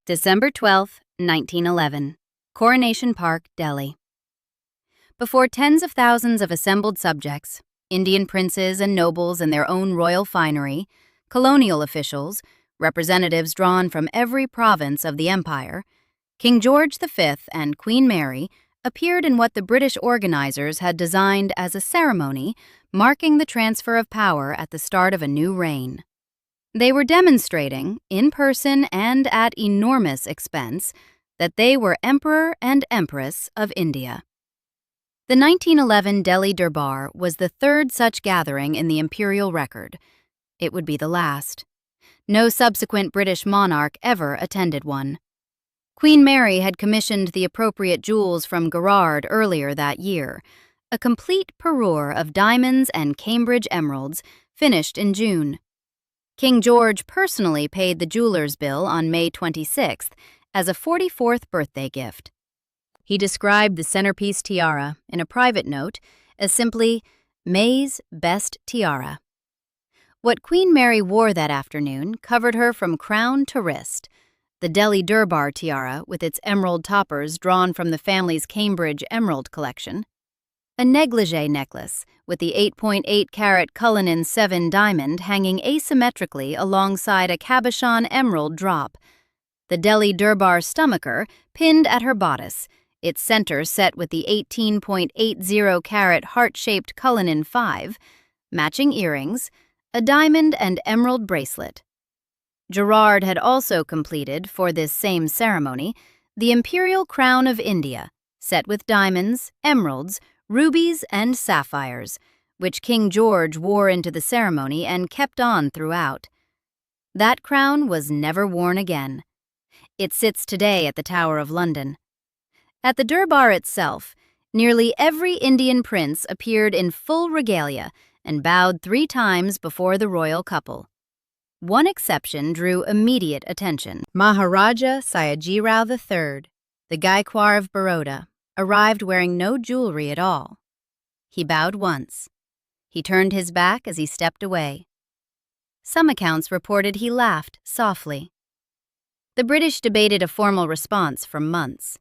December 12, 1911. Coronation Park, Delhi. Before tens of thousands of assembled subjects, Indian princes and nobles in their own royal finery, colonial officials, representatives drawn from every province of the empire, King George V and Queen Mary appeared in what the British organisers had designed as a ceremony marking the transfer of power at the start of a new reign. They were demonstrating, in person and at enormous expense, that they were Emperor and Empress of India. The 1911 Delhi Durbar was the third such gathering in the imperial record. It would be the last. No subsequent British monarch ever attended one. Queen Mary had commissioned the appropriate jewels from Gerard earlier that year, a complete parure of diamonds and Cambridge emeralds, finished in June. King George personally paid the jeweler's bill on May 26th as a 44th birthday gift. He described the centerpiece tiara in a private note as simply May's best tiara. What Queen Mary wore that afternoon covered her from crown to wrist. The Delhi Durbar tiara with its emerald toppers drawn from the family's Cambridge emerald collection. A negligee necklace with the 8.8-carat Cullinan 7 diamond hanging asymmetrically alongside a cabochon emerald drop. The Delhi Durbar stomacher pinned at her bodice, its center set with the 18.80-carat heart-shaped Cullinan 5, matching earrings, a diamond and emerald bracelet. Gerard had also completed, for this same ceremony, the imperial crown of India, set with diamonds, emeralds, rubies, and sapphires, which King George wore into the ceremony and kept on throughout. That crown was never worn again. It sits today at the Tower of London. At the Durbar itself, nearly every Indian prince appeared in full regalia and bowed 3 times before the royal couple. One exception drew immediate attention. Maharaja Sayajirao III, the Gaikwar of Baroda, arrived wearing no jewelry at all. He bowed once. He turned his back as he stepped away. Some accounts reported he laughed softly. The British debated a formal response for months.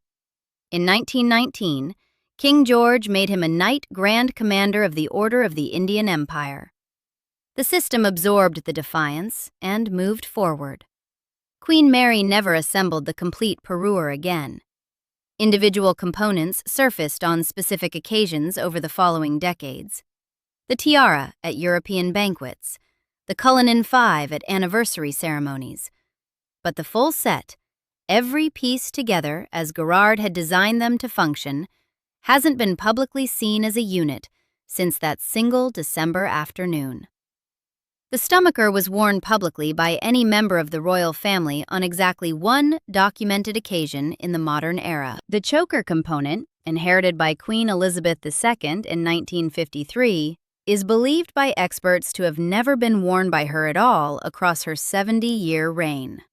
In 1919, King George made him a Knight Grand Commander of the Order of the Indian Empire. The system absorbed the defiance and moved forward. Queen Mary never assembled the complete parure again. Individual components surfaced on specific occasions over the following decades. The tiara at European banquets, the Cullinan 5 at anniversary ceremonies. But the full set, every piece together as Gerard had designed them to function, hasn't been publicly seen as a unit since that single December afternoon. The stomacher was worn publicly by any member of the royal family on exactly one documented occasion in the modern era. The choker component, inherited by Queen Elizabeth II in 1953, is believed by experts to have never been worn by her at all across her 70-year reign.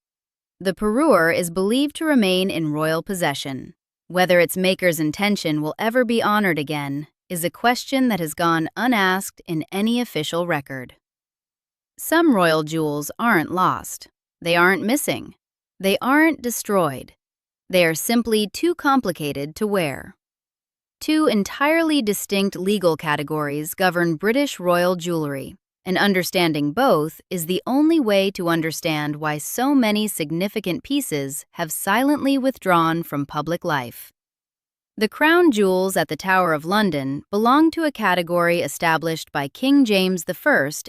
The parure is believed to remain in royal possession. Whether its maker's intention will ever be honored again is a question that has gone unasked in any official record. Some royal jewels aren't lost. They aren't missing. They aren't destroyed. They are simply too complicated to wear. 2 entirely distinct legal categories govern British royal jewelry, and understanding both is the only way to understand why so many significant pieces have silently withdrawn from public life. The crown jewels at the Tower of London belong to a category established by King James I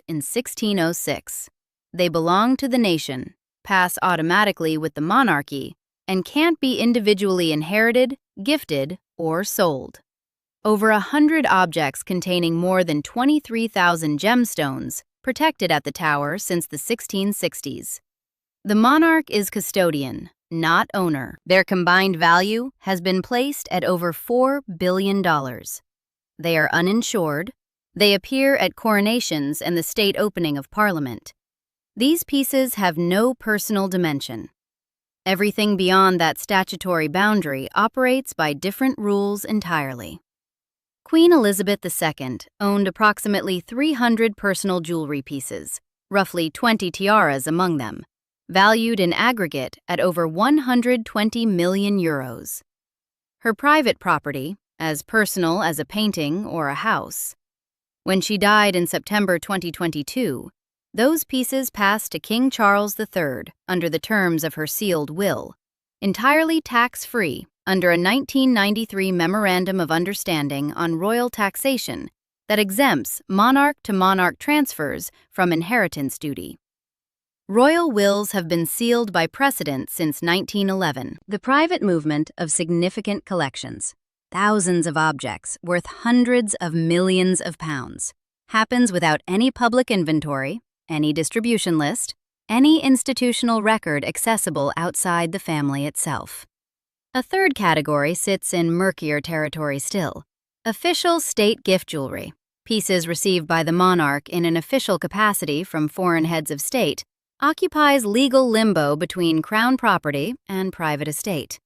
in 1606. They belong to the nation, pass automatically with the monarchy, and can't be individually inherited, gifted, or sold. Over 100 objects containing more than 23,000 gemstones protected at the tower since the 1660s. The monarch is custodian, not owner. Their combined value has been placed at over $4 billion. They are uninsured. They appear at coronations and the state opening of Parliament. These pieces have no personal dimension. Everything beyond that statutory boundary operates by different rules entirely. Queen Elizabeth II owned approximately 300 personal jewelry pieces, roughly 20 tiaras among them, valued in aggregate at over 120 million euros. Her private property, as personal as a painting or a house. When she died in September 2022, those pieces passed to King Charles III under the terms of her sealed will, entirely tax-free under a 1993 Memorandum of Understanding on Royal Taxation that exempts monarch-to-monarch transfers from inheritance duty. Royal wills have been sealed by precedent since 1911. The private movement of significant collections, thousands of objects worth hundreds of millions of pounds, happens without any public inventory, any distribution list, any institutional record accessible outside the family itself. A third category sits in murkier territory still: official state gift jewelry, pieces received by the monarch in an official capacity from foreign heads of state, occupies legal limbo between crown property and private estate.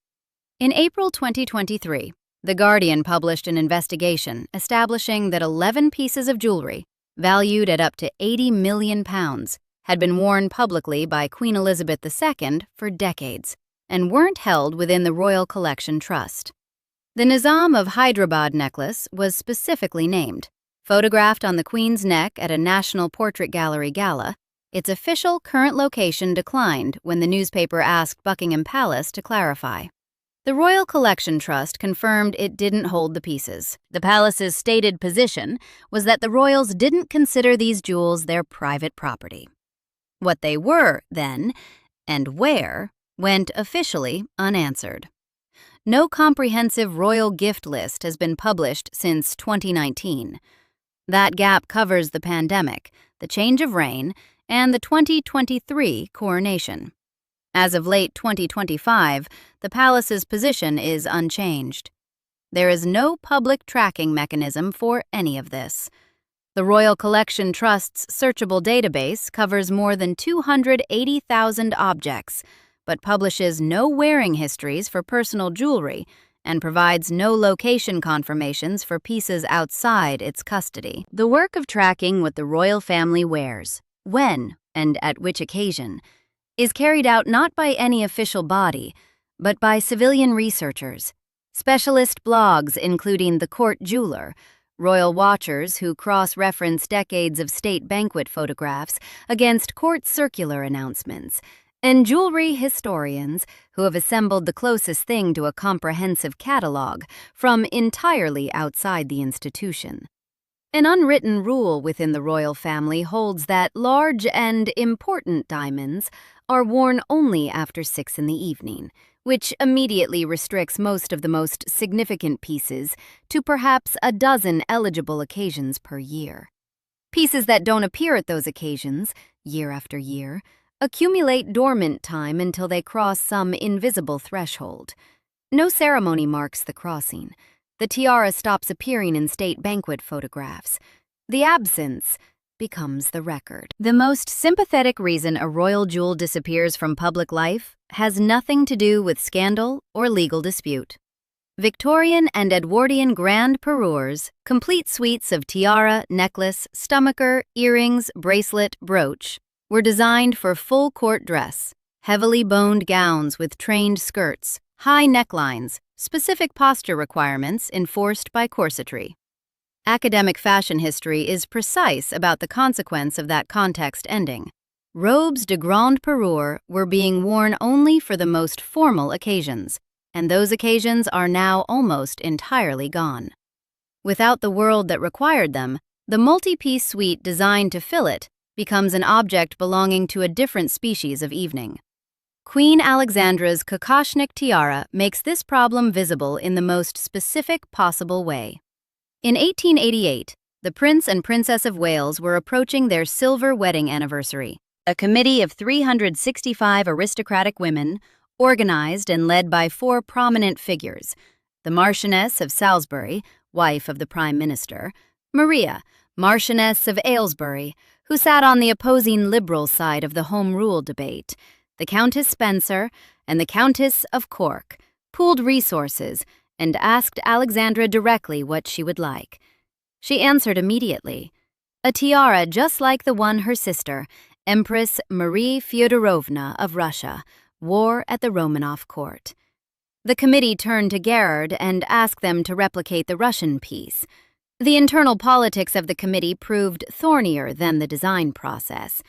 In April 2023, The Guardian published an investigation establishing that 11 pieces of jewelry, valued at up to £80 million, had been worn publicly by Queen Elizabeth II for decades and weren't held within the Royal Collection Trust. The Nizam of Hyderabad necklace was specifically named. Photographed on the Queen's neck at a National Portrait Gallery gala, its official current location declined when the newspaper asked Buckingham Palace to clarify. The Royal Collection Trust confirmed it didn't hold the pieces. The palace's stated position was that the royals didn't consider these jewels their private property. What they were, then, and where, went officially unanswered. No comprehensive royal gift list has been published since 2019. That gap covers the pandemic, the change of reign, and the 2023 coronation. As of late 2025, the palace's position is unchanged. There is no public tracking mechanism for any of this. The Royal Collection Trust's searchable database covers more than 280,000 objects, but publishes no wearing histories for personal jewelry and provides no location confirmations for pieces outside its custody. The work of tracking what the royal family wears, when, and at which occasion, is carried out not by any official body, but by civilian researchers, specialist blogs including The Court Jeweler, royal watchers who cross-reference decades of state banquet photographs against court circular announcements, and jewelry historians who have assembled the closest thing to a comprehensive catalog from entirely outside the institution. An unwritten rule within the royal family holds that large and important diamonds are worn only after 6 in the evening, which immediately restricts most of the most significant pieces to perhaps a dozen eligible occasions per year. Pieces that don't appear at those occasions, year after year, accumulate dormant time until they cross some invisible threshold. No ceremony marks the crossing. The tiara stops appearing in state banquet photographs. The absence becomes the record. The most sympathetic reason a royal jewel disappears from public life has nothing to do with scandal or legal dispute. Victorian and Edwardian grand parures, complete suites of tiara, necklace, stomacher, earrings, bracelet, brooch, were designed for full court dress, heavily boned gowns with trained skirts, high necklines, specific posture requirements enforced by corsetry. Academic fashion history is precise about the consequence of that context ending. Robes de grande parure were being worn only for the most formal occasions, and those occasions are now almost entirely gone. Without the world that required them, the multi-piece suite designed to fill it becomes an object belonging to a different species of evening. Queen Alexandra's kokoshnik tiara makes this problem visible in the most specific possible way. In 1888, the Prince and Princess of Wales were approaching their silver wedding anniversary. A committee of 365 aristocratic women, organized and led by 4 prominent figures: the Marchioness of Salisbury, wife of the Prime Minister; Maria, Marchioness of Aylesbury, who sat on the opposing Liberal side of the Home Rule debate; the Countess Spencer, and the Countess of Cork, pooled resources and asked Alexandra directly what she would like. She answered immediately: a tiara just like the one her sister, Empress Marie Fyodorovna of Russia, wore at the Romanov court. The committee turned to Gerard and asked them to replicate the Russian piece. The internal politics of the committee proved thornier than the design process.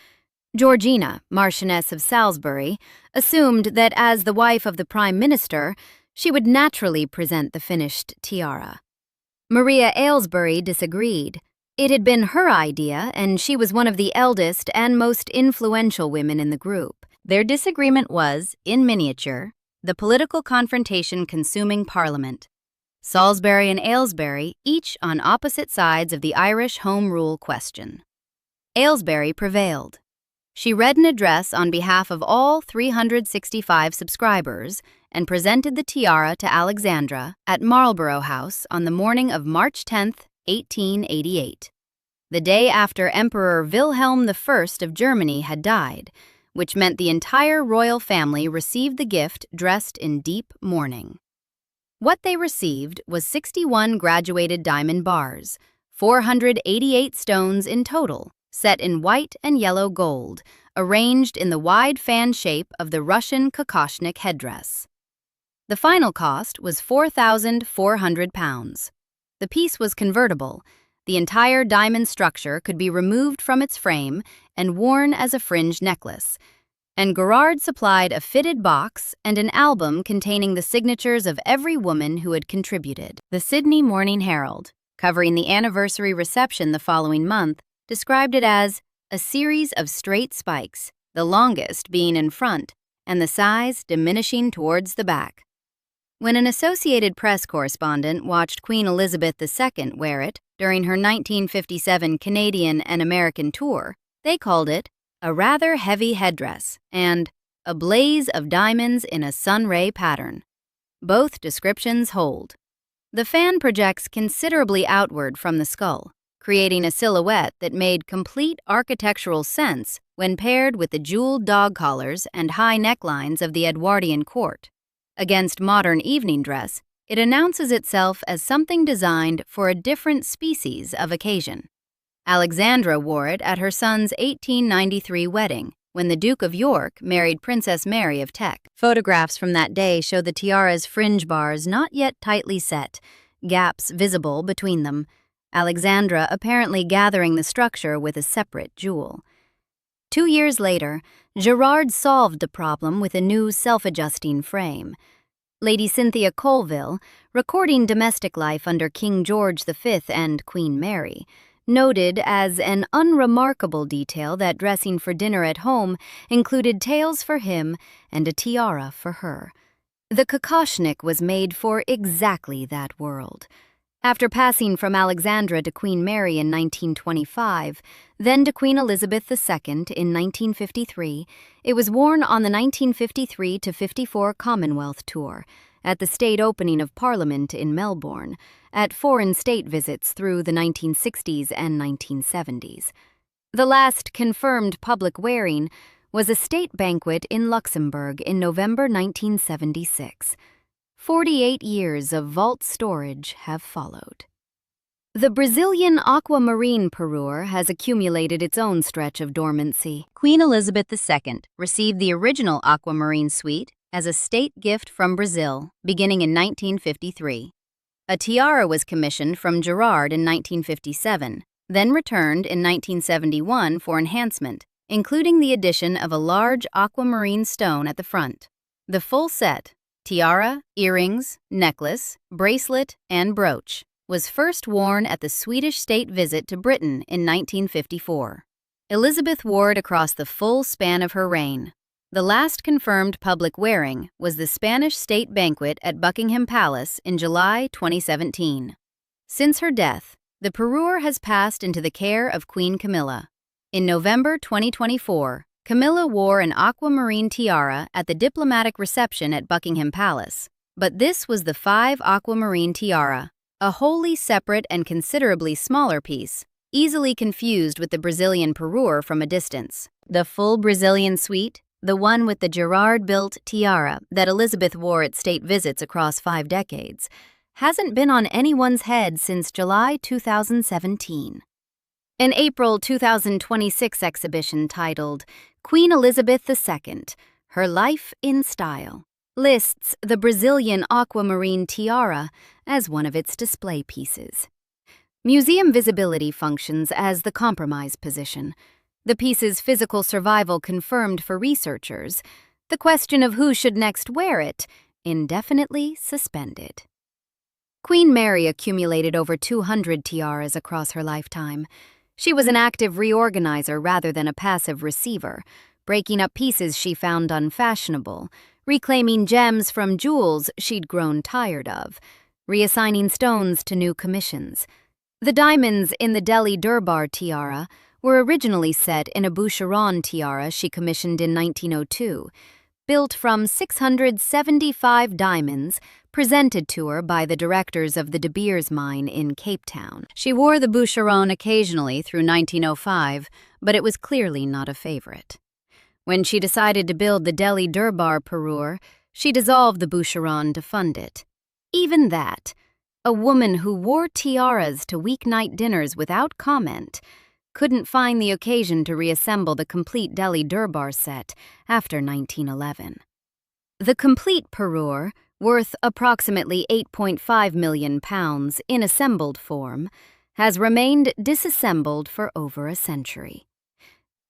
Georgina, Marchioness of Salisbury, assumed that as the wife of the Prime Minister, she would naturally present the finished tiara. Maria Aylesbury disagreed. It had been her idea, and she was one of the eldest and most influential women in the group. Their disagreement was, in miniature, the political confrontation consuming Parliament. Salisbury and Aylesbury, each on opposite sides of the Irish Home Rule question. Aylesbury prevailed. She read an address on behalf of all 365 subscribers and presented the tiara to Alexandra at Marlborough House on the morning of March 10, 1888, the day after Emperor Wilhelm I of Germany had died, which meant the entire royal family received the gift dressed in deep mourning. What they received was 61 graduated diamond bars, 488 stones in total, set in white and yellow gold, arranged in the wide fan shape of the Russian kokoshnik headdress. The final cost was £4,400. The piece was convertible. The entire diamond structure could be removed from its frame and worn as a fringed necklace, and Gerard supplied a fitted box and an album containing the signatures of every woman who had contributed. The Sydney Morning Herald, covering the anniversary reception the following month, described it as a series of straight spikes, the longest being in front and the size diminishing towards the back. When an Associated Press correspondent watched Queen Elizabeth II wear it during her 1957 Canadian and American tour, they called it a rather heavy headdress and a blaze of diamonds in a sunray pattern. Both descriptions hold. The fan projects considerably outward from the skull, creating a silhouette that made complete architectural sense when paired with the jeweled dog collars and high necklines of the Edwardian court. Against modern evening dress, it announces itself as something designed for a different species of occasion. Alexandra wore it at her son's 1893 wedding, when the Duke of York married Princess Mary of Teck. Photographs from that day show the tiara's fringe bars not yet tightly set, gaps visible between them, Alexandra apparently gathering the structure with a separate jewel. 2 years later, Gerard solved the problem with a new self-adjusting frame. Lady Cynthia Colville, recording domestic life under King George V and Queen Mary, noted as an unremarkable detail that dressing for dinner at home included tails for him and a tiara for her. The kokoshnik was made for exactly that world. After passing from Alexandra to Queen Mary in 1925, then to Queen Elizabeth II in 1953, it was worn on the 1953-54 Commonwealth Tour, at the state opening of Parliament in Melbourne, at foreign state visits through the 1960s and 1970s. The last confirmed public wearing was a state banquet in Luxembourg in November 1976. 48 years of vault storage have followed. The Brazilian aquamarine parure has accumulated its own stretch of dormancy. Queen Elizabeth II received the original aquamarine suite as a state gift from Brazil, beginning in 1953. A tiara was commissioned from Gerard in 1957, then returned in 1971 for enhancement, including the addition of a large aquamarine stone at the front. The full set, tiara, earrings, necklace, bracelet, and brooch, was first worn at the Swedish state visit to Britain in 1954. Elizabeth wore it across the full span of her reign. The last confirmed public wearing was the Spanish state banquet at Buckingham Palace in July 2017. Since her death, the parure has passed into the care of Queen Camilla. In November 2024, Camilla wore an aquamarine tiara at the diplomatic reception at Buckingham Palace, but this was the 5 aquamarine tiara, a wholly separate and considerably smaller piece, easily confused with the Brazilian parure from a distance. The full Brazilian suite, the one with the Gerard-built tiara that Elizabeth wore at state visits across 5 decades, hasn't been on anyone's head since July 2017. An April 2026 exhibition titled Queen Elizabeth II, Her Life in Style, lists the Brazilian aquamarine tiara as one of its display pieces. Museum visibility functions as the compromise position. The piece's physical survival confirmed for researchers, the question of who should next wear it indefinitely suspended. Queen Mary accumulated over 200 tiaras across her lifetime. She was an active reorganizer rather than a passive receiver, breaking up pieces she found unfashionable, reclaiming gems from jewels she'd grown tired of, reassigning stones to new commissions. The diamonds in the Delhi Durbar tiara were originally set in a Boucheron tiara she commissioned in 1902, built from 675 diamonds presented to her by the directors of the De Beers mine in Cape Town. She wore the Boucheron occasionally through 1905, but it was clearly not a favorite. When she decided to build the Delhi Durbar parure, she dissolved the Boucheron to fund it. Even that, a woman who wore tiaras to weeknight dinners without comment, couldn't find the occasion to reassemble the complete Delhi Durbar set after 1911. The complete parure, worth approximately £8.5 million in assembled form, has remained disassembled for over a century.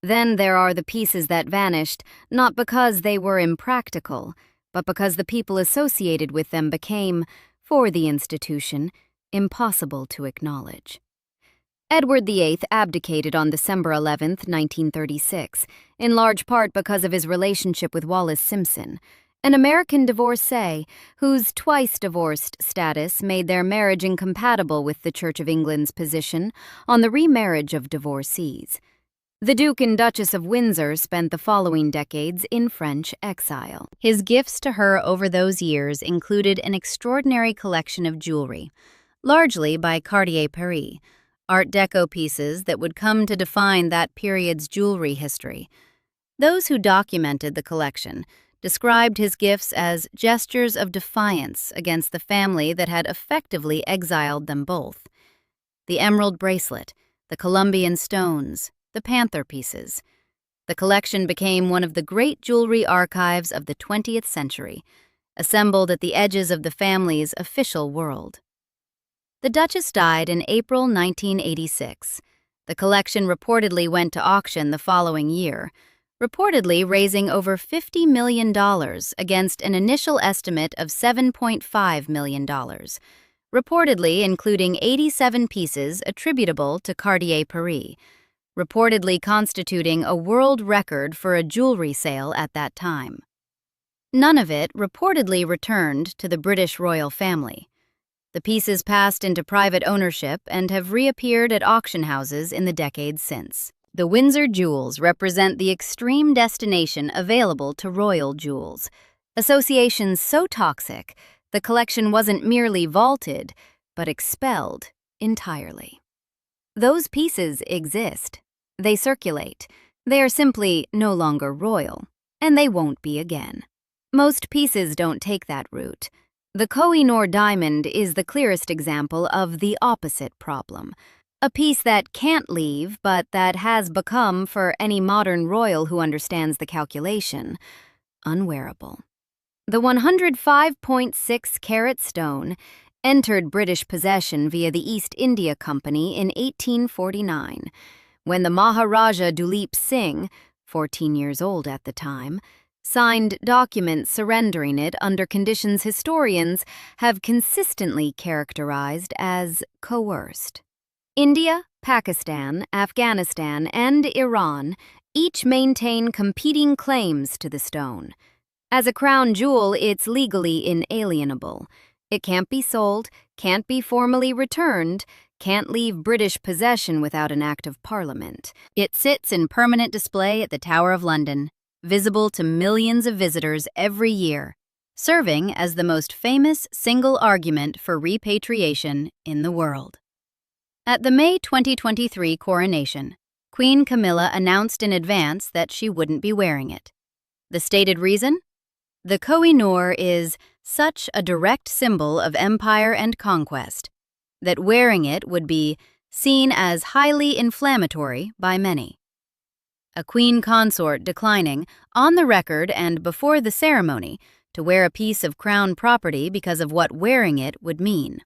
Then there are the pieces that vanished, not because they were impractical, but because the people associated with them became, for the institution, impossible to acknowledge. Edward VIII abdicated on December 11, 1936, in large part because of his relationship with Wallis Simpson, an American divorcee whose twice-divorced status made their marriage incompatible with the Church of England's position on the remarriage of divorcees. The Duke and Duchess of Windsor spent the following decades in French exile. His gifts to her over those years included an extraordinary collection of jewelry, largely by Cartier Paris, Art Deco pieces that would come to define that period's jewelry history. Those who documented the collection described his gifts as gestures of defiance against the family that had effectively exiled them both. The emerald bracelet, the Colombian stones, the panther pieces. The collection became one of the great jewelry archives of the 20th century, assembled at the edges of the family's official world. The Duchess died in April 1986. The collection reportedly went to auction the following year, reportedly raising over $50 million against an initial estimate of $7.5 million, reportedly including 87 pieces attributable to Cartier Paris, reportedly constituting a world record for a jewelry sale at that time. None of it reportedly returned to the British royal family. The pieces passed into private ownership and have reappeared at auction houses in the decades since. The Windsor jewels represent the extreme destination available to royal jewels. Associations so toxic, the collection wasn't merely vaulted, but expelled entirely. Those pieces exist. They circulate. They are simply no longer royal, and they won't be again. Most pieces don't take that route. The Koh-i-Noor diamond is the clearest example of the opposite problem. A piece that can't leave, but that has become, for any modern royal who understands the calculation, unwearable. The 105.6-carat stone entered British possession via the East India Company in 1849, when the Maharaja Duleep Singh, 14 years old at the time, signed documents surrendering it under conditions historians have consistently characterized as coerced. India, Pakistan, Afghanistan, and Iran each maintain competing claims to the stone. As a crown jewel, it's legally inalienable. It can't be sold, can't be formally returned, can't leave British possession without an act of Parliament. It sits in permanent display at the Tower of London, visible to millions of visitors every year, serving as the most famous single argument for repatriation in the world. At the May 2023 coronation, Queen Camilla announced in advance that she wouldn't be wearing it. The stated reason? The Koh-i-Noor is such a direct symbol of empire and conquest that wearing it would be seen as highly inflammatory by many. A queen consort declining, on the record and before the ceremony, to wear a piece of crown property because of what wearing it would mean.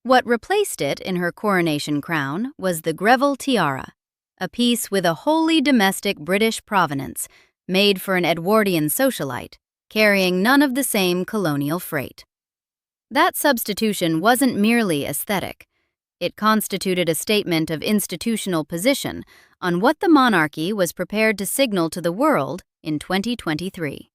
What replaced it in her coronation crown was the Greville tiara, a piece with a wholly domestic British provenance, made for an Edwardian socialite, carrying none of the same colonial freight. That substitution wasn't merely aesthetic. It constituted a statement of institutional position on what the monarchy was prepared to signal to the world in 2023.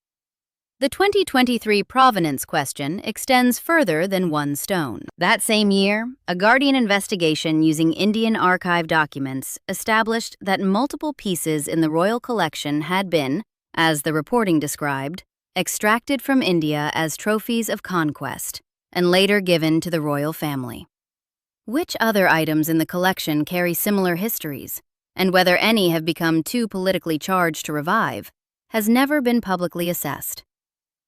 The 2023 provenance question extends further than one stone. That same year, a Guardian investigation using Indian archive documents established that multiple pieces in the royal collection had been, as the reporting described, extracted from India as trophies of conquest and later given to the royal family. Which other items in the collection carry similar histories, and whether any have become too politically charged to revive, has never been publicly assessed.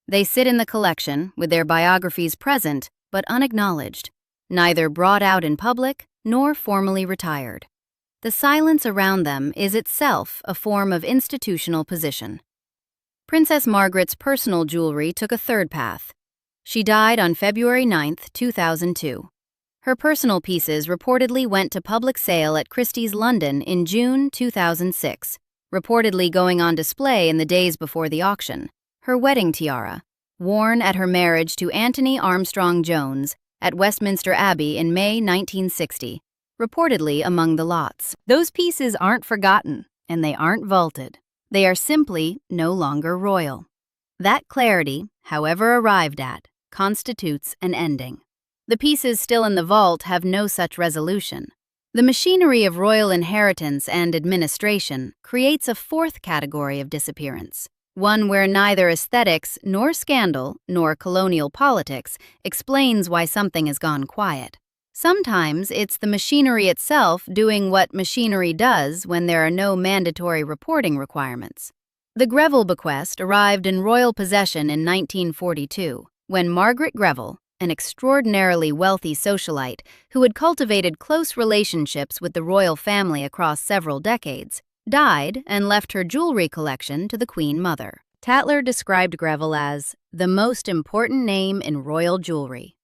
They sit in the collection with their biographies present but unacknowledged, neither brought out in public nor formally retired. The silence around them is itself a form of institutional position. Princess Margaret's personal jewelry took a third path. She died on February 9, 2002. Her personal pieces reportedly went to public sale at Christie's London in June 2006, reportedly going on display in the days before the auction. Her wedding tiara, worn at her marriage to Anthony Armstrong Jones at Westminster Abbey in May 1960, reportedly among the lots. Those pieces aren't forgotten, and they aren't vaulted. They are simply no longer royal. That clarity, however arrived at, constitutes an ending. The pieces still in the vault have no such resolution. The machinery of royal inheritance and administration creates a fourth category of disappearance, one where neither aesthetics nor scandal nor colonial politics explains why something has gone quiet. Sometimes it's the machinery itself doing what machinery does when there are no mandatory reporting requirements. The Greville bequest arrived in royal possession in 1942, when Margaret Greville, an extraordinarily wealthy socialite who had cultivated close relationships with the royal family across several decades, died and left her jewelry collection to the Queen Mother. Tatler described Greville as the most important name in royal jewelry.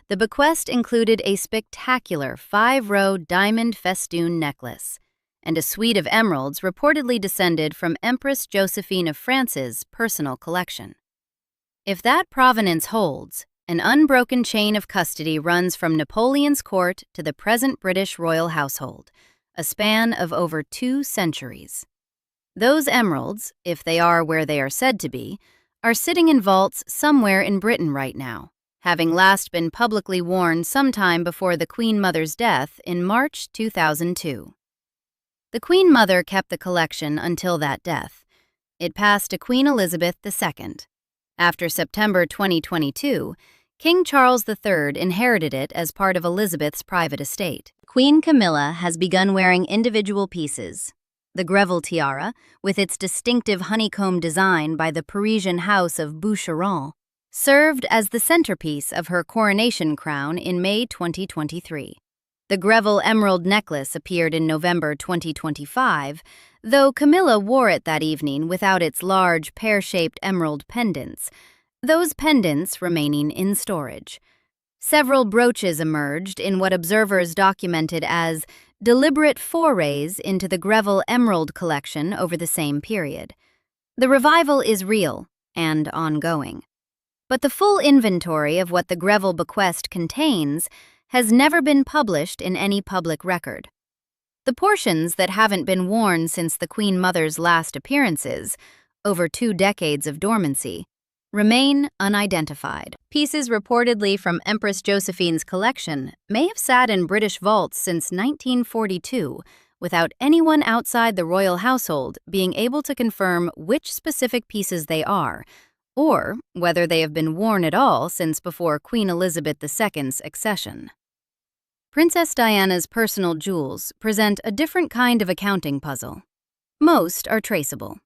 The bequest included a spectacular 5-row diamond festoon necklace and a suite of emeralds reportedly descended from Empress Josephine of France's personal collection. If that provenance holds, an unbroken chain of custody runs from Napoleon's court to the present British royal household, a span of over 2 centuries. Those emeralds, if they are where they are said to be, are sitting in vaults somewhere in Britain right now, having last been publicly worn sometime before the Queen Mother's death in March 2002. The Queen Mother kept the collection until that death. It passed to Queen Elizabeth II. After September 2022, King Charles III inherited it as part of Elizabeth's private estate. Queen Camilla has begun wearing individual pieces. The Greville tiara, with its distinctive honeycomb design by the Parisian house of Boucheron, served as the centerpiece of her coronation crown in May 2023. The Greville emerald necklace appeared in November 2025, though Camilla wore it that evening without its large pear-shaped emerald pendants, those pendants remaining in storage. Several brooches emerged in what observers documented as deliberate forays into the Greville emerald collection over the same period. The revival is real and ongoing. But the full inventory of what the Greville bequest contains has never been published in any public record. The portions that haven't been worn since the Queen Mother's last appearances, over 2 decades of dormancy, remain unidentified. Pieces reportedly from Empress Josephine's collection may have sat in British vaults since 1942 without anyone outside the royal household being able to confirm which specific pieces they are, or whether they have been worn at all since before Queen Elizabeth II's accession. Princess Diana's personal jewels present a different kind of accounting puzzle. Most are traceable.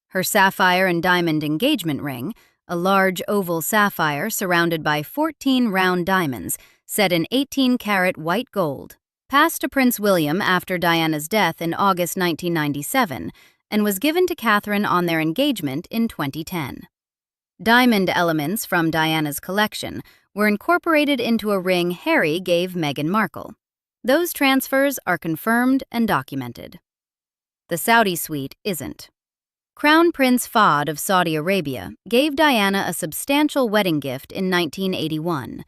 Her sapphire and diamond engagement ring, a large oval sapphire surrounded by 14 round diamonds set in 18-karat white gold, passed to Prince William after Diana's death in August 1997 and was given to Catherine on their engagement in 2010. Diamond elements from Diana's collection were incorporated into a ring Harry gave Meghan Markle. Those transfers are confirmed and documented. The Saudi suite isn't. Crown Prince Fahd of Saudi Arabia gave Diana a substantial wedding gift in 1981,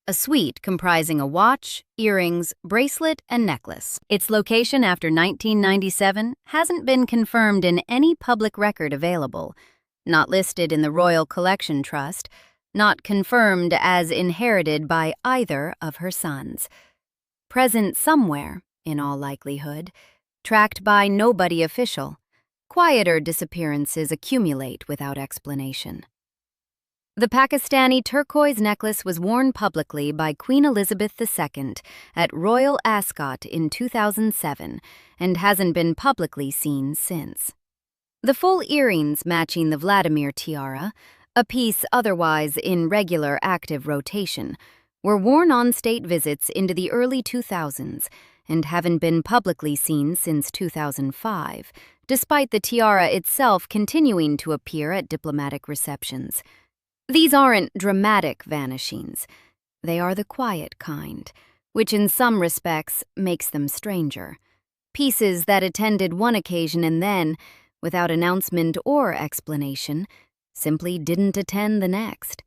a suite comprising a watch, earrings, bracelet, and necklace. Its location after 1997 hasn't been confirmed in any public record available, not listed in the Royal Collection Trust, not confirmed as inherited by either of her sons. Present somewhere, in all likelihood, tracked by nobody official, quieter disappearances accumulate without explanation. The Pakistani turquoise necklace was worn publicly by Queen Elizabeth II at Royal Ascot in 2007 and hasn't been publicly seen since. The full earrings matching the Vladimir tiara, a piece otherwise in regular active rotation, were worn on state visits into the early 2000s and haven't been publicly seen since 2005, despite the tiara itself continuing to appear at diplomatic receptions. These aren't dramatic vanishings. They are the quiet kind, which in some respects makes them stranger. Pieces that attended one occasion and then, without announcement or explanation, simply didn't attend the next.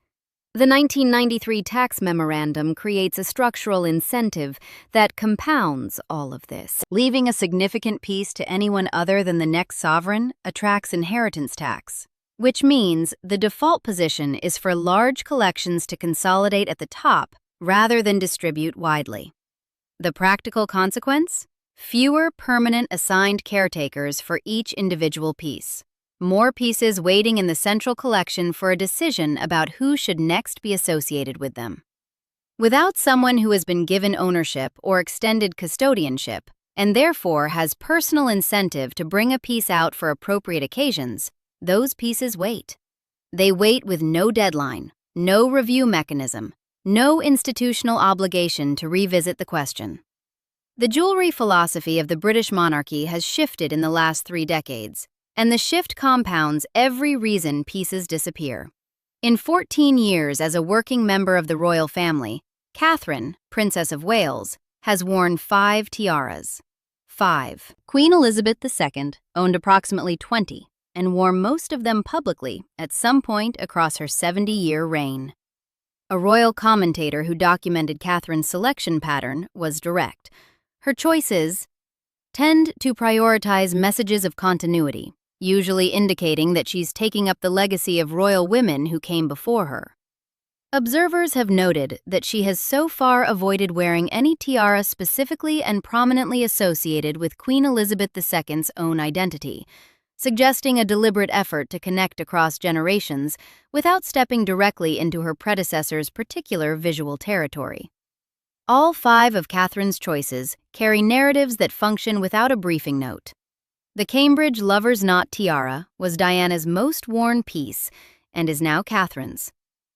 The 1993 tax memorandum creates a structural incentive that compounds all of this. Leaving a significant piece to anyone other than the next sovereign attracts inheritance tax, which means the default position is for large collections to consolidate at the top rather than distribute widely. The practical consequence? Fewer permanent assigned caretakers for each individual piece. More pieces waiting in the central collection for a decision about who should next be associated with them. Without someone who has been given ownership or extended custodianship, and therefore has personal incentive to bring a piece out for appropriate occasions, those pieces wait. They wait with no deadline, no review mechanism, no institutional obligation to revisit the question. The jewelry philosophy of the British monarchy has shifted in the last 3 decades, and the shift compounds every reason pieces disappear. In 14 years as a working member of the royal family, Catherine, Princess of Wales, has worn 5 tiaras. 5. Queen Elizabeth II owned approximately 20 and wore most of them publicly at some point across her 70-year reign. A royal commentator who documented Catherine's selection pattern was direct. Her choices tend to prioritize messages of continuity, usually indicating that she's taking up the legacy of royal women who came before her. Observers have noted that she has so far avoided wearing any tiara specifically and prominently associated with Queen Elizabeth II's own identity, suggesting a deliberate effort to connect across generations without stepping directly into her predecessor's particular visual territory. All 5 of Catherine's choices carry narratives that function without a briefing note. The Cambridge Lover's Knot tiara was Diana's most worn piece and is now Catherine's.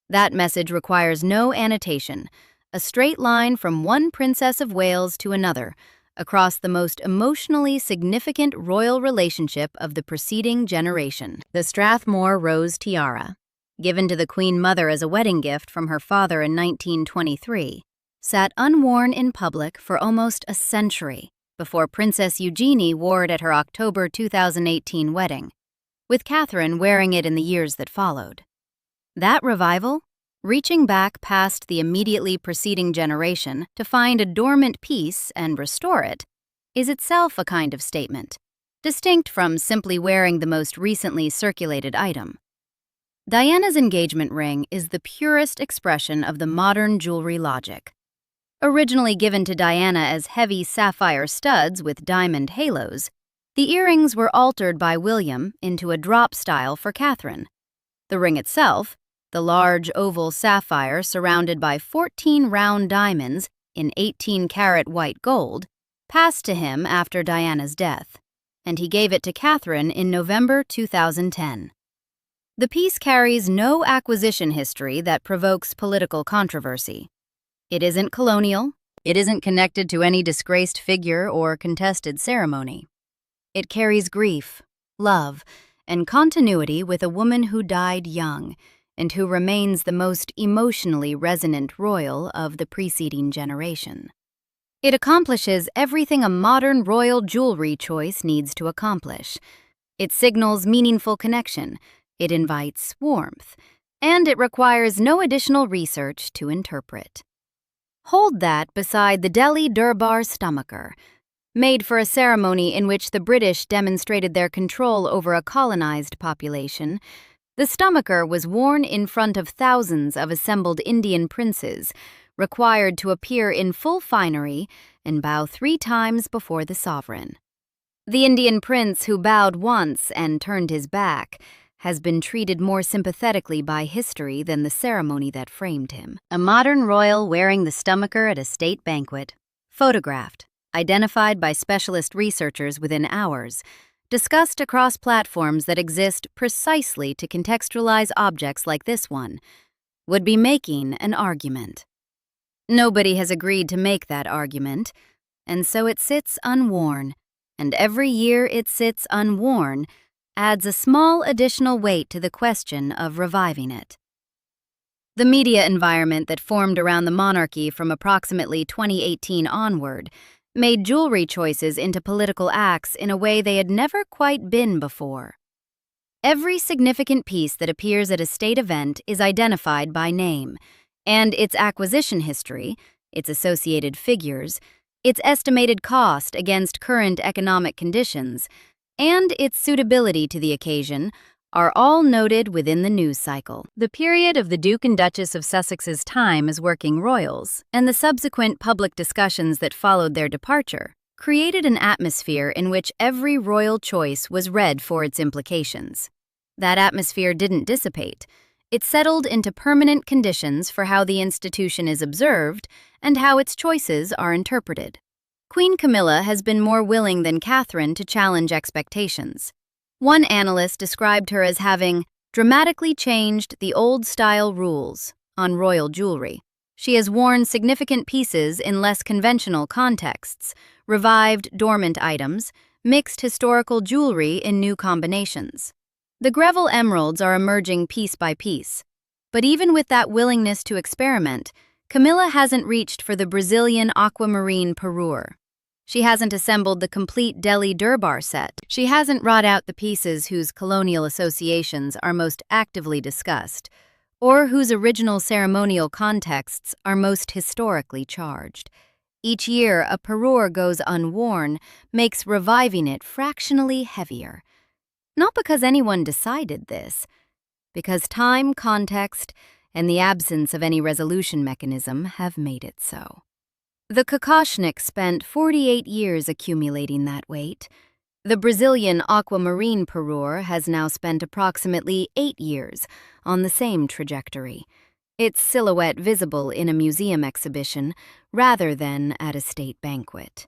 That message requires no annotation, a straight line from one Princess of Wales to another, across the most emotionally significant royal relationship of the preceding generation. The Strathmore Rose tiara, given to the Queen Mother as a wedding gift from her father in 1923, sat unworn in public for almost a century before Princess Eugenie wore it at her October 2018 wedding, with Catherine wearing it in the years that followed. That revival, reaching back past the immediately preceding generation to find a dormant piece and restore it, is itself a kind of statement, distinct from simply wearing the most recently circulated item. Diana's engagement ring is the purest expression of the modern jewelry logic. Originally given to Diana as heavy sapphire studs with diamond halos, the earrings were altered by William into a drop style for Catherine. The ring itself, the large oval sapphire surrounded by 14 round diamonds in 18-karat white gold, passed to him after Diana's death, and he gave it to Catherine in November 2010. The piece carries no acquisition history that provokes political controversy. It isn't colonial, It isn't connected to any disgraced figure or contested ceremony. It carries grief, love, and continuity with a woman who died young and who remains the most emotionally resonant royal of the preceding generation. It accomplishes everything a modern royal jewelry choice needs to accomplish. It signals meaningful connection, it invites warmth, and it requires no additional research to interpret. Hold that beside the Delhi Durbar stomacher, made for a ceremony in which the British demonstrated their control over a colonized population. The stomacher was worn in front of thousands of assembled Indian princes, required to appear in full finery and bow 3 times before the sovereign. The Indian prince who bowed once and turned his back has been treated more sympathetically by history than the ceremony that framed him. A modern royal wearing the stomacher at a state banquet, photographed, identified by specialist researchers within hours, discussed across platforms that exist precisely to contextualize objects like this one, would be making an argument. Nobody has agreed to make that argument, and so it sits unworn, and every year it sits unworn adds a small additional weight to the question of reviving it. The media environment that formed around the monarchy from approximately 2018 onward made jewelry choices into political acts in a way they had never quite been before. Every significant piece that appears at a state event is identified by name, and its acquisition history, its associated figures, its estimated cost against current economic conditions, and its suitability to the occasion are all noted within the news cycle. The period of the Duke and Duchess of Sussex's time as working royals, and the subsequent public discussions that followed their departure, created an atmosphere in which every royal choice was read for its implications. That atmosphere didn't dissipate. It settled into permanent conditions for how the institution is observed and how its choices are interpreted. Queen Camilla has been more willing than Catherine to challenge expectations. One analyst described her as having dramatically changed the old-style rules on royal jewelry. She has worn significant pieces in less conventional contexts, revived dormant items, mixed historical jewelry in new combinations. The Greville emeralds are emerging piece by piece. But even with that willingness to experiment, Camilla hasn't reached for the Brazilian aquamarine parure. She hasn't assembled the complete Delhi Durbar set. She hasn't wrought out the pieces whose colonial associations are most actively discussed, or whose original ceremonial contexts are most historically charged. Each year, a parure goes unworn, makes reviving it fractionally heavier. Not because anyone decided this, because time, context, and the absence of any resolution mechanism have made it so. The kokoshnik spent 48 years accumulating that weight. The Brazilian aquamarine parure has now spent approximately 8 years on the same trajectory, its silhouette visible in a museum exhibition rather than at a state banquet.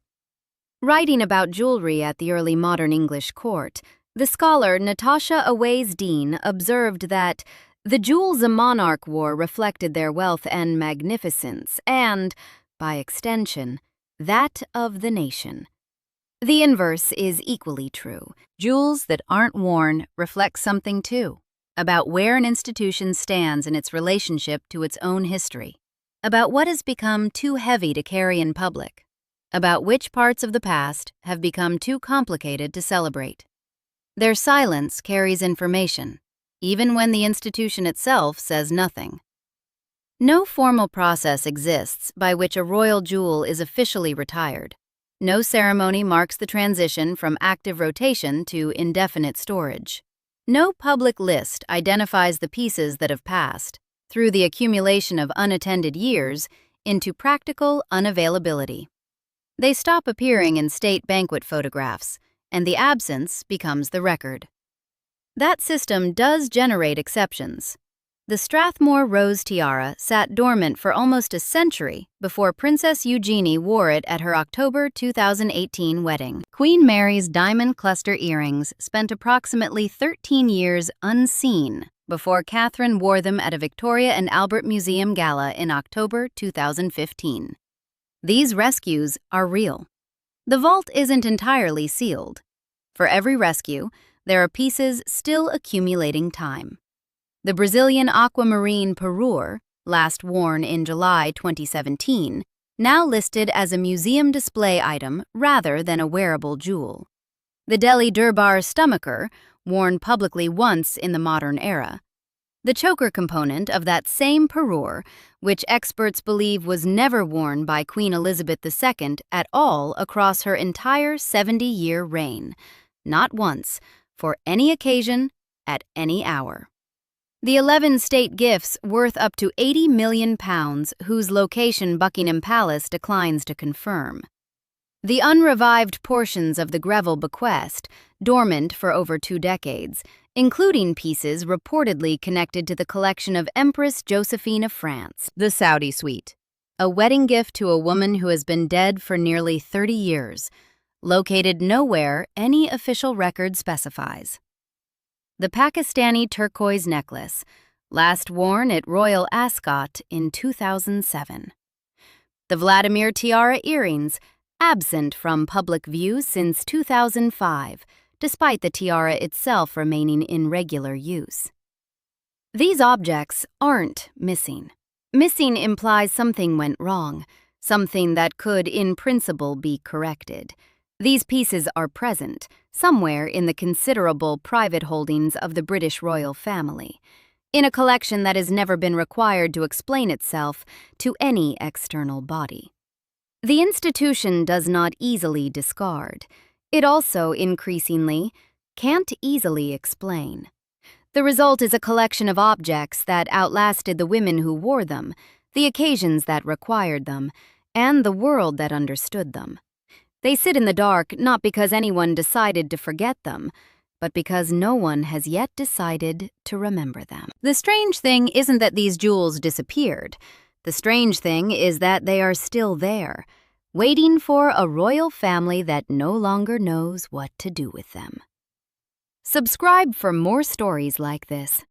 Writing about jewelry at the early modern English court, the scholar Natasha Aways-Dean observed that the jewels a monarch wore reflected their wealth and magnificence and, by extension, that of the nation. The inverse is equally true. Jewels that aren't worn reflect something too, about where an institution stands in its relationship to its own history, about what has become too heavy to carry in public, about which parts of the past have become too complicated to celebrate. Their silence carries information, even when the institution itself says nothing. No formal process exists by which a royal jewel is officially retired. No ceremony marks the transition from active rotation to indefinite storage. No public list identifies the pieces that have passed, through the accumulation of unattended years, into practical unavailability. They stop appearing in state banquet photographs, and the absence becomes the record. That system does generate exceptions. The Strathmore rose tiara sat dormant for almost a century before Princess Eugenie wore it at her October 2018 wedding. Queen Mary's diamond cluster earrings spent approximately 13 years unseen before Catherine wore them at a Victoria and Albert Museum gala in October 2015. These rescues are real. The vault isn't entirely sealed. For every rescue, there are pieces still accumulating time. The Brazilian aquamarine parure, last worn in July 2017, now listed as a museum display item rather than a wearable jewel. The Delhi Durbar stomacher, worn publicly once in the modern era. The choker component of that same parure, which experts believe was never worn by Queen Elizabeth II at all across her entire 70-year reign, not once, for any occasion, at any hour. The 11 state gifts worth up to £80 million, whose location Buckingham Palace declines to confirm. The unrevived portions of the Greville bequest, dormant for over 2 decades, including pieces reportedly connected to the collection of Empress Josephine of France. The Saudi Suite, a wedding gift to a woman who has been dead for nearly 30 years, located nowhere any official record specifies. The Pakistani turquoise necklace, last worn at Royal Ascot in 2007. The Vladimir tiara earrings, absent from public view since 2005, despite the tiara itself remaining in regular use. These objects aren't missing. Missing implies something went wrong, something that could, in principle, be corrected. These pieces are present, somewhere in the considerable private holdings of the British royal family, in a collection that has never been required to explain itself to any external body. The institution does not easily discard. It also, increasingly, can't easily explain. The result is a collection of objects that outlasted the women who wore them, the occasions that required them, and the world that understood them. They sit in the dark not because anyone decided to forget them, but because no one has yet decided to remember them. The strange thing isn't that these jewels disappeared. The strange thing is that they are still there, waiting for a royal family that no longer knows what to do with them. Subscribe for more stories like this.